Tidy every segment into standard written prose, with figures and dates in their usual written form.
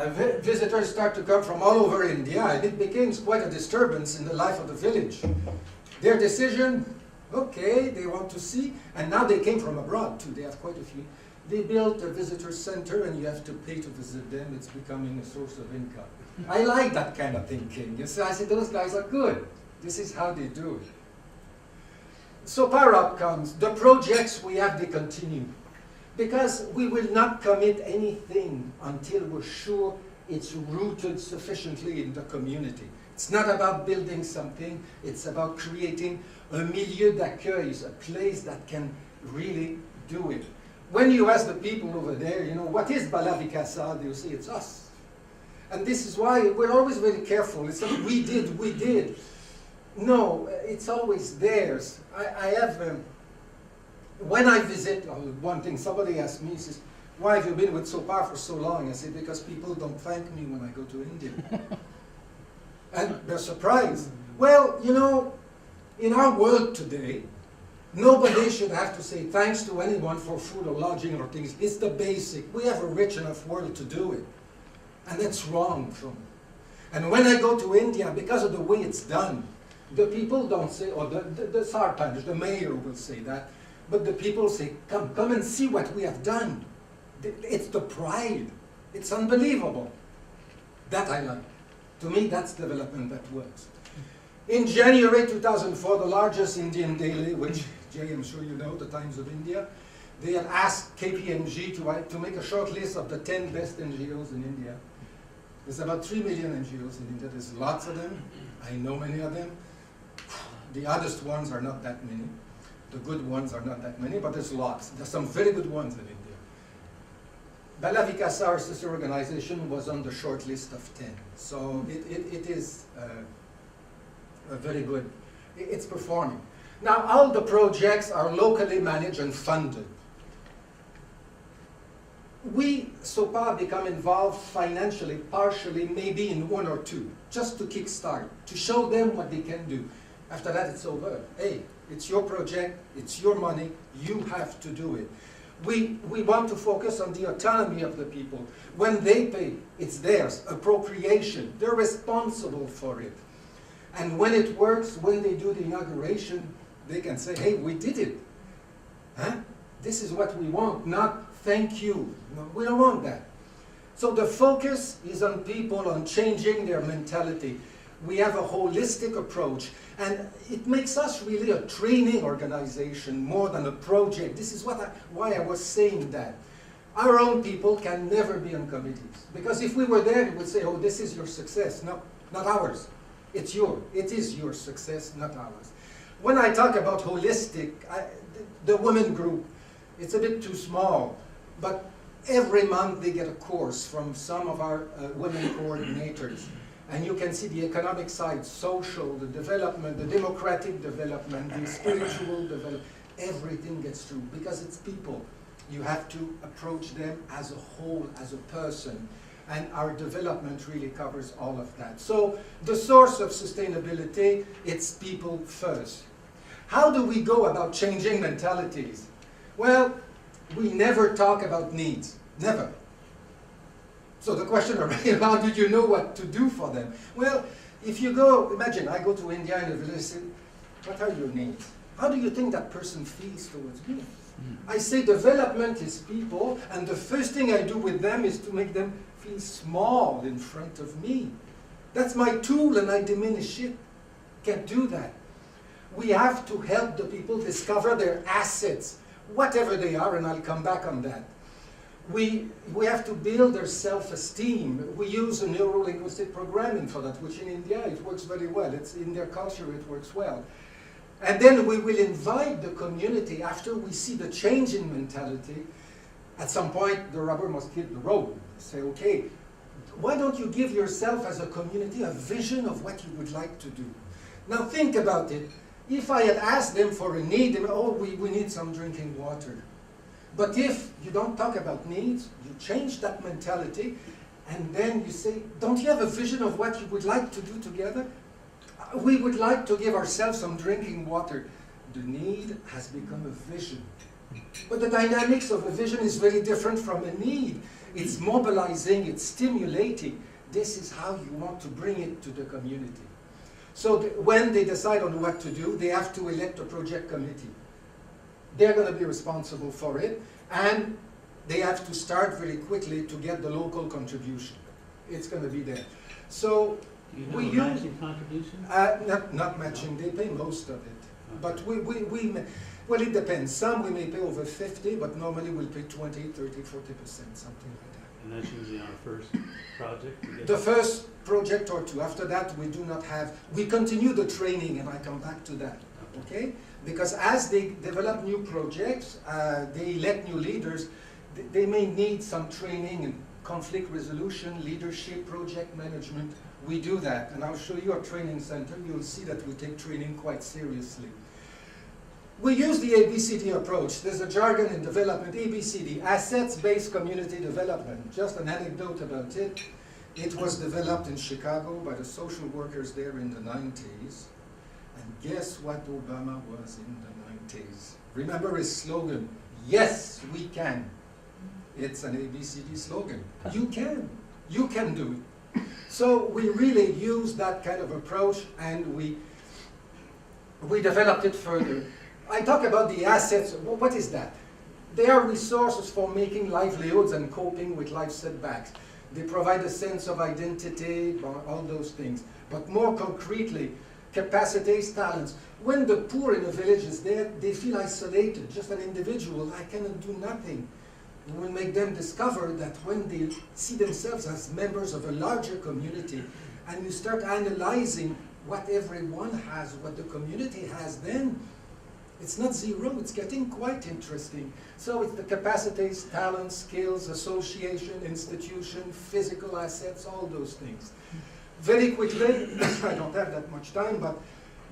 visitors start to come from all over India, and it became quite a disturbance in the life of the village. Their decision, okay, they want to see, and now they came from abroad too, they have quite a few. They built a visitor center and you have to pay to visit them, it's becoming a source of income. I like that kind of thinking. You see, I said, those guys are good. This is how they do it. So power outcomes, the projects we have, they continue. Because we will not commit anything until we're sure it's rooted sufficiently in the community. It's not about building something, it's about creating a milieu d'accueil, a place that can really do it. When you ask the people over there, you know, what is Bala-Vikasa, they'll say it's us. And this is why we're always very careful. It's not we did. No, it's always theirs. I have, when I visit, one thing, somebody asked me, he says, why have you been with SOPAR for so long? I say, because people don't thank me when I go to India. And they're surprised. Well, you know, in our world today, nobody should have to say thanks to anyone for food or lodging or things. It's the basic. We have a rich enough world to do it. And that's wrong for me. And when I go to India, because of the way it's done, the people don't say, or the sarpanch, the mayor will say that, but the people say, come and see what we have done. It's the pride. It's unbelievable. That I like. To me, that's development that works. In January 2004, the largest Indian daily, which Jay, I'm sure you know, the Times of India, they had asked KPMG to make a short list of the 10 best NGOs in India. There's about 3 million NGOs in India. There's lots of them. I know many of them. The oddest ones are not that many. The good ones are not that many, but there's lots. There's some very good ones in India. Bala-Vikasa, our sister organization, was on the short list of 10. So it is a very good, it's performing. Now, all the projects are locally managed and funded. We, SOPAR, become involved financially, partially, maybe in 1 or 2, just to kickstart, to show them what they can do. After that, it's over. Hey, it's your project, it's your money, you have to do it. We want to focus on the autonomy of the people. When they pay, it's theirs, appropriation. They're responsible for it. And when it works, when they do the inauguration, they can say, hey, we did it. Huh? This is what we want, not thank you. No, we don't want that. So the focus is on people, on changing their mentality. We have a holistic approach, and it makes us really a training organization more than a project. This is why I was saying that. Our own people can never be on committees, because if we were there, we would say, oh, this is your success. No, not ours. It's yours. It is your success, not ours. When I talk about holistic, the women group, it's a bit too small, but every month they get a course from some of our women coordinators. And you can see the economic side, social, the development, the democratic development, the spiritual development, everything gets through because it's people. You have to approach them as a whole, as a person. And our development really covers all of that. So the source of sustainability, it's people first. How do we go about changing mentalities? Well, we never talk about needs, never. So the question around, how did you know what to do for them? Well, if you go, imagine I go to India and I say, what are your needs? How do you think that person feels towards me? I say development is people, and the first thing I do with them is to make them feel small in front of me. That's my tool and I diminish it. Can't do that. We have to help the people discover their assets, whatever they are, and I'll come back on that. We have to build their self-esteem. We use a neuro-linguistic programming for that, which in India it works very well. It's in their culture it works well. And then we will invite the community after we see the change in mentality. At some point, the rubber must hit the road. Say, okay, why don't you give yourself as a community a vision of what you would like to do? Now think about it. If I had asked them for a need, they would, oh, we need some drinking water. But if you don't talk about needs, you change that mentality, and then you say, don't you have a vision of what you would like to do together? We would like to give ourselves some drinking water. The need has become a vision. But the dynamics of a vision is very different from a need. it's mobilizing, it's stimulating. This is how you want to bring it to the community. So when they decide on what to do, they have to elect a project committee. They're going to be responsible for it, and they have to start very quickly to get the local contribution. It's going to be there. So do you know matching contributions? Not matching, they pay most of it. Okay. But well, it depends. Some we may pay over 50, but normally we'll pay 20, 30, 40%, something like that. And that's usually on our first project? The first project or two. After that, we do not have, we continue the training, and I come back to that, okay? Because as they develop new projects, they elect new leaders, they may need some training in conflict resolution, leadership, project management. We do that, and I'll show you our training center. You'll see that we take training quite seriously. We use the ABCD approach. There's a jargon in development, ABCD, assets-based community development. Just an anecdote about it. It was developed in Chicago by the social workers there in the 90s. And guess what Obama was in the 90s? Remember his slogan, yes, we can. It's an ABCD slogan. You can do it. So we really use that kind of approach, and we developed it further. I talk about the assets. What is that? They are resources for making livelihoods and coping with life setbacks. They provide a sense of identity, all those things. But more concretely, capacities, talents. When the poor in a village is there, they feel isolated, just an individual. I cannot do nothing. We will make them discover that when they see themselves as members of a larger community, and you start analyzing what everyone has, what the community has, then it's not zero, it's getting quite interesting. So it's the capacities, talents, skills, association, institution, physical assets, all those things. Very quickly, I don't have that much time, but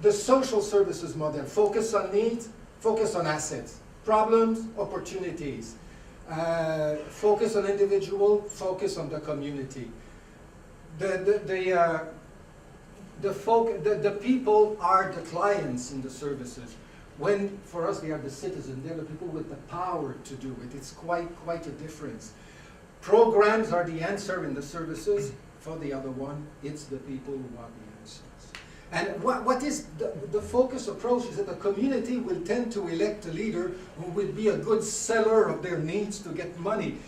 the social services model, focus on needs, focus on assets, problems, opportunities, focus on individual, focus on the community. The people are the clients in the services. When, for us, they are the citizens, they're the people with the power to do it. It's quite a difference. Programs are the answer in the services. For the other one, it's the people who are the answers. And what is the focus approach is that the community will tend to elect a leader who will be a good seller of their needs to get money.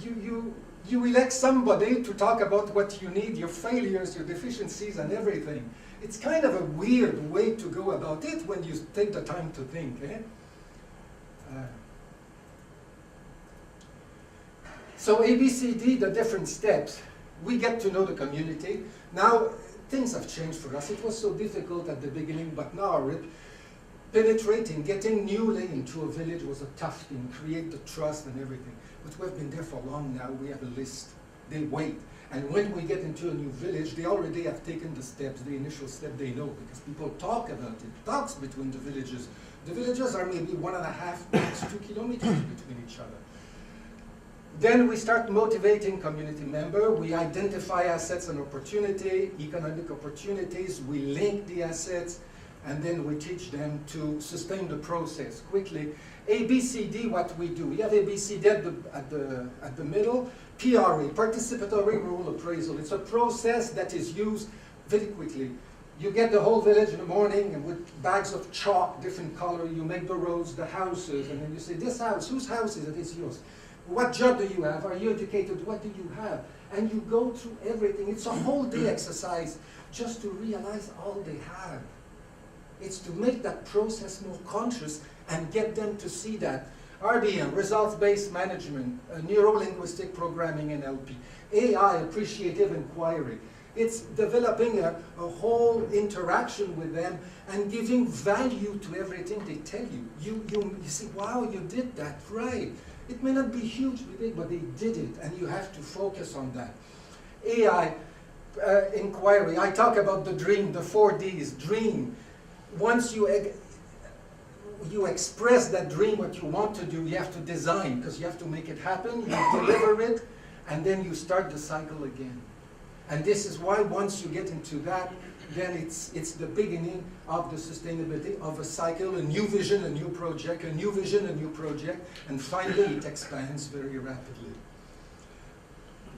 You elect somebody to talk about what you need, your failures, your deficiencies, and everything. It's kind of a weird way to go about it when you take the time to think. So ABCD, the different steps. We get to know the community. Now, things have changed for us. It was so difficult at the beginning, but now penetrating, getting newly into a village was a tough thing, create the trust and everything. But we've been there for long now. We have a list. They wait. And when we get into a new village, they already have taken the steps, the initial step they know, because people talk about it, talks between the villages. The villages are maybe 1.5 max 2 kilometers between each other. Then we start motivating community members. We identify assets and opportunity, economic opportunities. We link the assets, and then we teach them to sustain the process quickly. ABCD, what we do. We have ABCD at the middle. PRA, participatory rural appraisal. It's a process that is used very quickly. You get the whole village in the morning, and with bags of chalk, different color, you make the roads, the houses, and then you say, this house, whose house is it? It's yours. What job do you have? Are you educated? What do you have? And you go through everything. It's a whole day exercise just to realize all they have. It's to make that process more conscious and get them to see that. RBM, results-based management, neuro-linguistic programming, NLP, AI, appreciative inquiry. It's developing a whole interaction with them and giving value to everything they tell you. You say, wow, you did that, right. It may not be hugely big, but they did it, and you have to focus on that. AI, inquiry. I talk about the dream, the 4 Ds, dream. Once you express that dream, what you want to do, you have to design, because you have to make it happen, you deliver it, and then you start the cycle again. And this is why once you get into that, then it's the beginning of the sustainability of a cycle, a new vision, a new project, a new vision, a new project, and finally it expands very rapidly.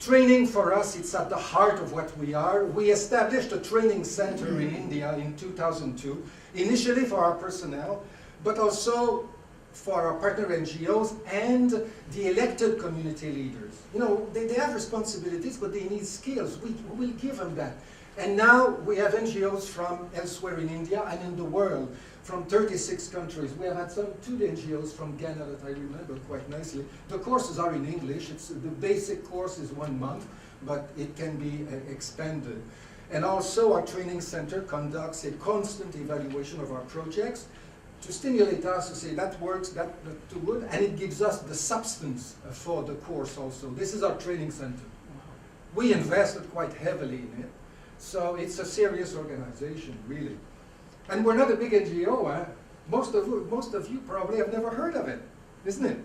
Training for us, it's at the heart of what we are. We established a training center in India in 2002, initially for our personnel, but also for our partner NGOs and the elected community leaders. You know, they have responsibilities, but they need skills. We will give them that. And now we have NGOs from elsewhere in India and in the world, from 36 countries. We have had two NGOs from Ghana that I remember quite nicely. The courses are in English. The basic course is 1 month, but it can be expanded. And also our training center conducts a constant evaluation of our projects to stimulate us to say that works, that's too good, and it gives us the substance for the course also. This is our training center. We invested quite heavily in it, so it's a serious organization, really. And we're not a big NGO, eh? Most of you probably have never heard of it, isn't it?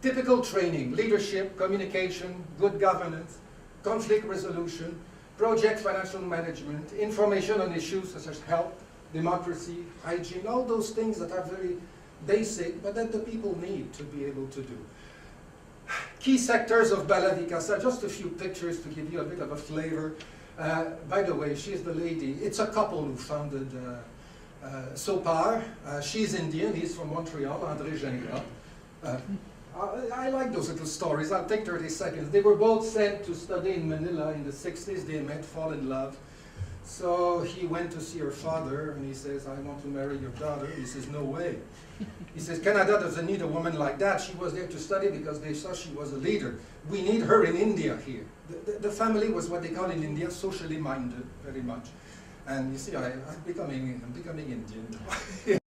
Typical training: leadership, communication, good governance, conflict resolution, project financial management, information on issues such as health, democracy, hygiene, all those things that are very basic, but that the people need to be able to do. Key sectors of Bala Vikasa, just a few pictures to give you a bit of a flavor. By the way, she's the lady, it's a couple who founded Sopar. She's Indian, he's from Montreal, André Gingras. I like those little stories. I'll take 30 seconds. They were both sent to study in Manila in the 60s. They met, fall in love. So he went to see her father, and he says, I want to marry your daughter. He says, no way. He says, Canada doesn't need a woman like that. She was there to study because they saw she was a leader. We need her in India here. The family was what they call in India socially minded, very much. And you see, I'm becoming Indian now.